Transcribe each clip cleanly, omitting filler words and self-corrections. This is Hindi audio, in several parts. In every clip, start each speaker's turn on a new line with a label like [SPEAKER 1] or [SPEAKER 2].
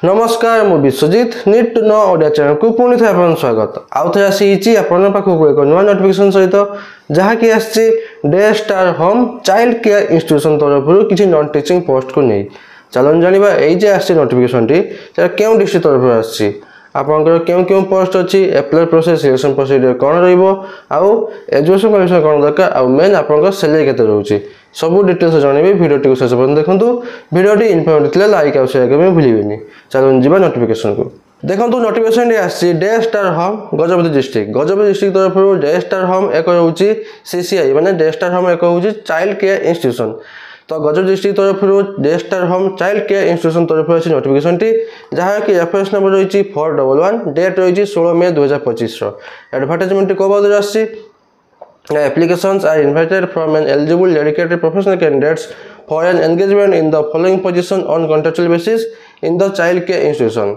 [SPEAKER 1] नमस्कार मु Bishwajit need to know Odia channel को पुणी थे आपन स्वागत आउ थे आसी आपन पाखु एक नुआ नोटिफिकेशन सहित जहाँकि आसी day star home child care institution तरफ किसी नॉन टीचिंग पोस्ट को नहीं चलन जानिबा एई जे आसी नोटिफिकेशन टी केउ डिस्ट्रिक्ट तरफ आसी आपनकर केउ केउ पोस्ट अछि अप्लाई प्रोसेस सिलेक्शन प्रोसीजर कोन रहइबो आउ एजुकेशन क्वालिफिकेशन कोन दरकार आउ मेन आपनकर सैलरी केते रहउछि सब डिटेल्स जानिबे वीडियो टी शेष पर्यंत देखंतु वीडियो टी इन्फॉर्मेटिव थिले लाइक आउ शेयर करबे भूलिबेनी चलन जिबा नोटिफिकेशन को देखंतु नोटिफिकेशन रे आसी day star home Gajapati district तरफ डे स्टार होम एक रहउछि सीसीआई माने डे स्टार होम एक रहउछि चाइल्ड केयर इंस्टीट्यूशन तो गजपति डिस्ट्रिक्ट तरफ day star home child care institution तरफ अछि नोटिफिकेशन टी जहाँ कि रेफरेंस नंबर रही 411 डेट रही 16 मई 2025 एडवर्टाइजमेंट को बाद आसी applications are invited from an eligible dedicated professional candidates for an engagement in the following position on contractual basis in the child care institution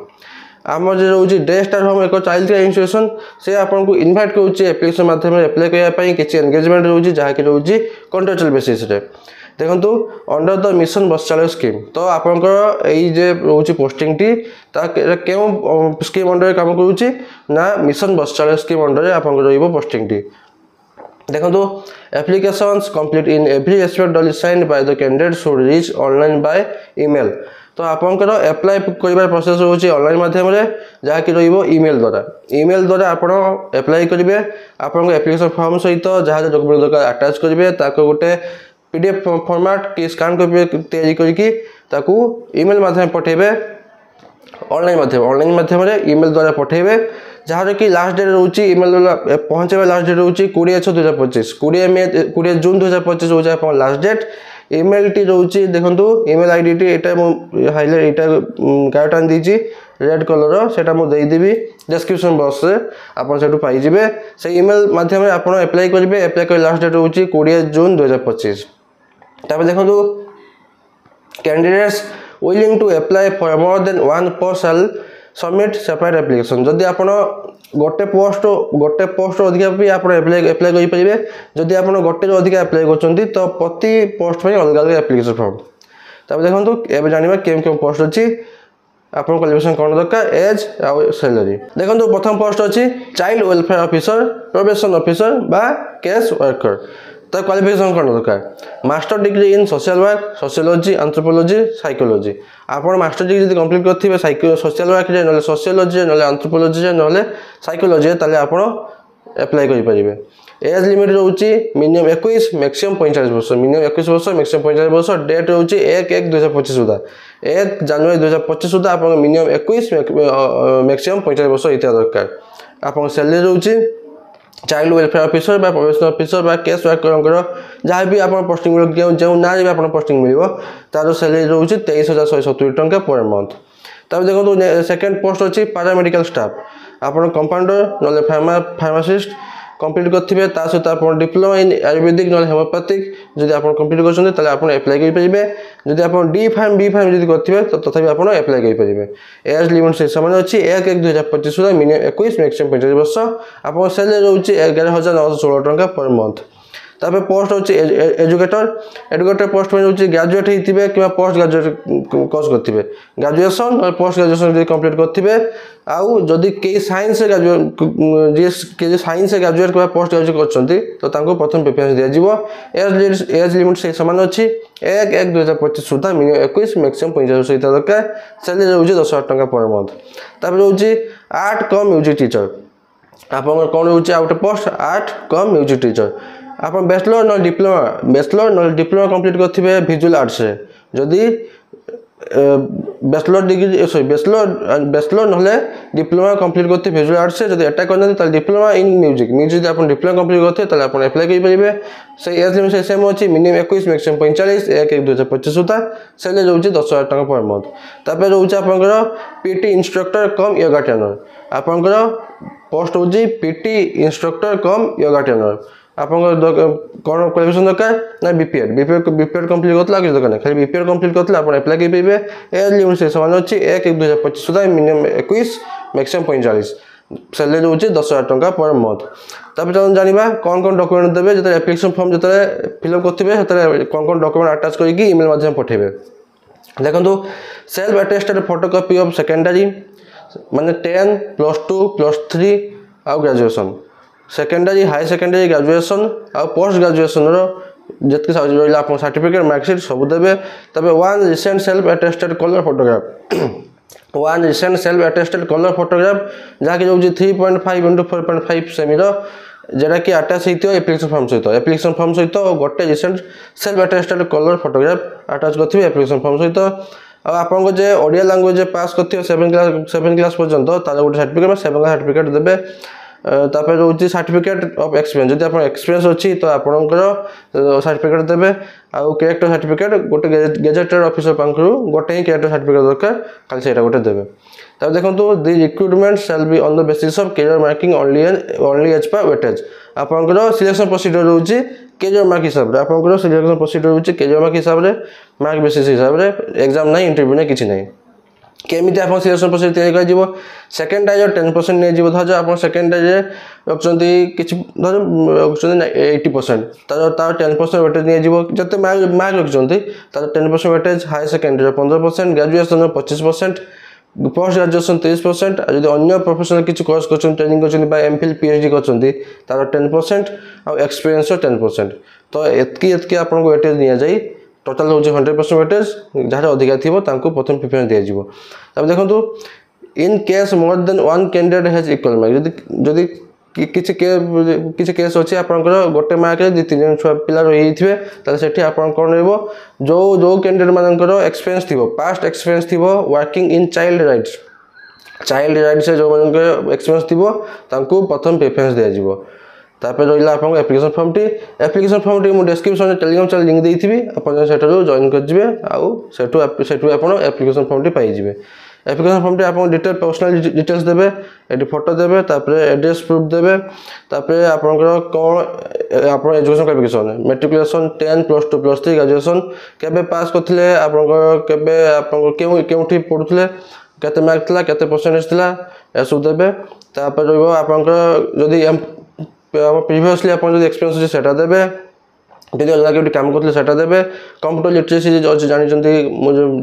[SPEAKER 1] आम जो रोचे डे स्टार होम एक चाइल्ड केयर इंस्टीट्यूशन से आपन को इनवाइट करूची एप्लिकेशन माध्यम रे अप्लाई करया पई किछि एंगेजमेंट रोची जहा कि रोची कॉन्ट्रैक्चुअल बेसिस रे देखंतु अंडर द मिशन बस स्कीम तो आपनकर एई जे रोची पोस्टिंग टी ता केउ स्कीम अंडर काम करूची ना मिशन बस स्कीम अंडर रे आपन रहइबो पोस्टिंग टी देखो applications complete in every aspect are signed by the candidate should reach online by email तो आपनकर अप्लाई करिबार प्रोसेस होची ऑनलाइन माध्यम रे जहा कि रहइबो ईमेल द्वारा आपण अप्लाई करिवे आपन एप्लिकेशन फॉर्म सहित जहा डॉक्यूमेंट दरकार अटैच करिवे ताको गोटे पीडीएफ फॉर्मेट के स्कैन करिवे तैयारी करिकि ताको ईमेल माध्यम पठेबे ऑनलाइन माध्यम रे ईमेल द्वारा पठेबे जहाँ कि लास्ट डेट रोची ईमेल पहुँचे लास्ट डेट रोची 20/6/2025 20 जून 2025 रोचे आप लास्ट डेट ईमेल टी रोची देखंतु ईमेल आईडी टी एटा हाइलाइट एटा कार्ड दीची रेड कलर सेटा मु देई देबी डिस्क्रिप्शन बॉक्स रे आपन सेटु पाई जिवे से ईमेल माध्यम रे आपन अप्लाई करिवे अप्लाई कर लास्ट डेट रोची 20 जून 2025 तापर देखंतु candidates willing to apply for more than one post shall submit separate application जदि आपण गोटे पोस्ट अधिक भी आपण अप्लाई करि परिबे जदि आपण गोटे अधिक अप्लाई करचंती तो प्रति पोस्ट पय अलग अलग एप्लिकेशन फॉर्म तब देखंतु एबे जानिबा केम पोस्ट अछि आपण क्वालिफिकेशन कोन दरकार एज आ सैलरी देखंतु प्रथम पोस्ट अछि child welfare officer probation officer बा केस वर्कर तो क्वालिफिकेशन कोन दरकार master degree in social work sociology anthropology psychology आपण मास्टर डिग्री जदि कंप्लीट करथिबे सोशल वर्क रे नले सोशियोलॉजी नले एंथ्रोपोलॉजी रे नले साइकोलॉजी ताले आपण अप्लाई करि परिबे एज लिमिट रहउची मिनिमम 21 मैक्सिमम 45 वर्ष मिनिमम 21 वर्ष मैक्सिमम 45 वर्ष डेट रहउची 1/1/2025 सुधा 1 जनवरी 2025 सुधा आपण मिनिमम 21 मैक्सिमम 45 वर्ष इत्या दरकार आपण सैलरी रहउची चाइल्ड वेलफेयर ऑफिसर बा प्रोबेशन ऑफिसर बा केस वर्कर जहाँ भी आप पोस्टिंग मिल जो ना भी आप पोस्टिंग मिल तार सैलरी रोचे 23,170 टंका पर मंथ तब देखो सेकंड पोस्ट अच्छी पैरामेडिकल स्टाफ आप कंपाउंडर नले फार्मासिस्ट कंप्लीट करथिबे ता सहित आपण डिप्लोमा इन आयुर्वेदिक नले होमियोपैथिक जदि आपण कंप्लीट करछन ताले आपण अप्लाई करि परिबे जदि आपण डी फार्म बी फार्म जदि करथिबे तो तथापि आपण अप्लाई करि परिबे एज लिमिट से समान अछि 1/1/2025 सुधा मिनिमम 21 मैक्सिमम 45 वर्ष आपण सैलरी रहउछि 11,916 टंका पर मंथ तापर पोस्ट होछि एजुकेटर पोस्ट में होछि ग्रेजुएट हिथिबे किबा पोस्ट ग्रेजुएट कोर्स करथिबे ग्रेजुएशन और पोस्ट ग्रेजुएशन जदि कंप्लीट करथिबे आउ जदि के साइंस ग्रेजुएट किबा पोस्ट ग्रेजुएट करछंती तो तांको प्रथम प्रेफरेंस दिया जिवो एज लिमिट से समान अछि 1/1/2025 सुधा मिनिमम 21 मैक्सिमम 45 वर्ष इता दरकार सैलरी रहउछि 10,000 टंका पर मंथ तापर रहउछि आर्ट कम म्यूजिक टीचर आपन कोन रहउछि out post art cum music teacher आप बैचलर न डिप्लोमा कंप्लीट करथिबे विजुअल आर्ट्स रे जदि बैचलर डिग्री बैचलर नले डिप्लोमा कंप्लीट करथि विजुअल आर्ट्स से जदि एटा करन त डिप्लोमा इन म्यूजिक आपण डिप्लोमा कंप्लीट करथि त आपण अप्लाई करि परिबे से एज लिमिट से सेम अछि मिनिमम 21 मैक्सिमम 45 1/1/2025 सुधा सैलरी रहउछि 10,000 टंका पर मंथ तापर रहउछि आपनकर पीटी इंस्ट्रक्टर कम योगा ट्रेनर आपनकर पोस्ट होछि पीटी इंस्ट्रक्टर कम योगा ट्रेनर आपन कोन क्वालिफिकेशन दरकार ना बीपीएड कंप्लीट करतला कि दरकार खाली बीपीएड कंप्लीट करतला आपण अप्लाई करि परिबे एज लिमिट से समान अछि 1/1/2025 सुधा मिनिमम 21 मैक्सिमम 45 सैलरी रहउछि 10,000 टंका पर मंथ तब चलन जानिबा कोन डॉक्यूमेंट देबे जते एप्लिकेशन फॉर्म जते फिल अप करथिबे जते कोन डॉक्यूमेंट अटैच करिकि ईमेल माध्यम पठेबे देखो self attested photocopy of secondary माने 10 +2 +3 आउ graduation secondary high secondary graduation आउ पोस्ट ग्रेजुएशन रो जितके रहा आप सर्टिफिकेट मार्कशीट सब देवे तबे one recent self attested colour photograph one recent self attested colour photograph जहाँकि जो 3.5 × 4.5 सेमी जेटा कि अटैच होता एप्लिकेशन फॉर्म सहित गोटे recent self attested colour photograph attach करेंगे एप्लिकेशन फॉर्म सहित आपको जे ओडिया लैंग्वेज पास करते 7 क्लास पर्यंत तार गोटे सर्टिफिकेट 7 क्लास सर्टिफिकेट देवे तापर रोचे सर्टिफिकेट ऑफ एक्सपीरियंस जब आप एक्सपीरियंस अच्छी तो आपंकर सर्टिफिकेट देवे आउ कैरेक्टर सर्टिफिकेट गोटे गेजेटेड ऑफिसर पाखु गोटे ही कैरेक्टर सर्टिफिकेट दरकार खाली से गोटे देवे तब देखो the recruitment shall be on the basis of career marking only age पर वेटेज आपंकर सिलेक्शन प्रोसीजर रोचे कैरियर मार्क हिसाब से आपंकर सिलेक्शन प्रोसीजर रोचे कैरियर मार्क हिसाब से मार्क बेसिस हिसाब से एग्जाम ना इंटरव्यू ना किसी ना केमिति आप सिलेक्शन प्रोसेस तैयारी कर सेकेंड टाइम 10% नहीं धर आप सेकेंड टाइम रखुच्च कि 80% तार 10% वेटेज नहीं जिते मार्क रखिंट तार 10% weightage high secondary 15% graduation 25% post graduation 30% जब अन्य प्रोफेशनल किसी कोर्स कर ट्रेनिंग कर एमफिल पीएचडी कर 10% आउ एक्सपीरियंस 10% तो एतकी आपको वेटेज नि जाए टोटाल हूँ 100% वेटेज जहाँ अधिका थी प्रथम प्रिफरेन्स दिज्व तब देखो in case more than one candidate has equal mark जदि किसी केस अच्छे आप गोटे मार्क 2-3 छुआ पिला रही थे आप कौन जो कैंडिडेट मानकर एक्सपीरियंस थी पास्ट एक्सपीरियंस थी वर्किंग इन चाइल्ड राइट्स जो मान एक्सपीरियंस थी प्रथम प्रिफरेन्स दिज्व तापर रहा आप एप्लिकेशन फॉर्म टी मुझे डिस्क्रिप्शन टेलीग्राम चैनल लिंक देती आप जॉइन करेंगे आउ एप्लिकेशन फॉर्म टी पाइबे एप्लिकेशन फॉर्म टी आप डिटेल पर्सनल डिटेल्स देवे ये फोटो देवे एड्रेस प्रूफ देवे आपंकर कौन आप एजुकेशन क्वालिफिकेशन मैट्रिकुलेशन 10 +2 +3 ग्रेजुएशन केबे पास करते आपठी पढ़ुले केते मार्क था केते परसेंटेज था यह सब देवे तापर आपंकर जदि प्रीवियसली आप एक्सपीरियंस अच्छे सेटा देवे जब अलग कि कम करते देवे कंप्यूटर लिटरेसी जानते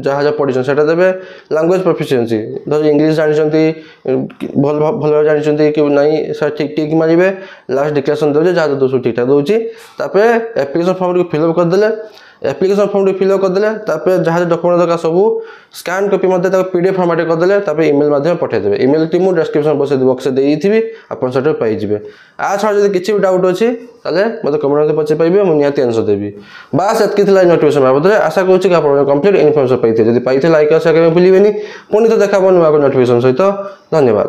[SPEAKER 1] जहाँ जहाँ पढ़ी से देवे लैंग्वेज प्रोफिशिएंसी धर इंग्लिश जानते भल भल जानते कि नहीं सर ठीक मारे लास्ट डिक्लेरेशन दे जहाँ दोष ठीक ठाक दूसरी एप्लिकेशन फॉर्म को फिलअप करदे एप्लिकेशन फॉर्म फिलअप करदे जहाँ डॉक्यूमेंट दरकार सब स्कैन कॉपी पीडीएफ फॉर्मेट करदे इमेल माध्यम पठेदेवे इमेल टी मुझे डिस्क्रिप्शन बॉक्स देती आप पाइबे आ छाड़ जब किसी भी डाउट अच्छी मतलब कमेंट पचे पाइबे मुझे निहाती आंसर देवी बास एतकी नोटिफिकेशन बाबद आशा करूँ कि आप कंप्लीट इनफर्मेशन पाइबे जब पाई लाइक शेयर करें भूलें पुणी तो देखा नुआ नोटिफिकेशन सहित धन्यवाद।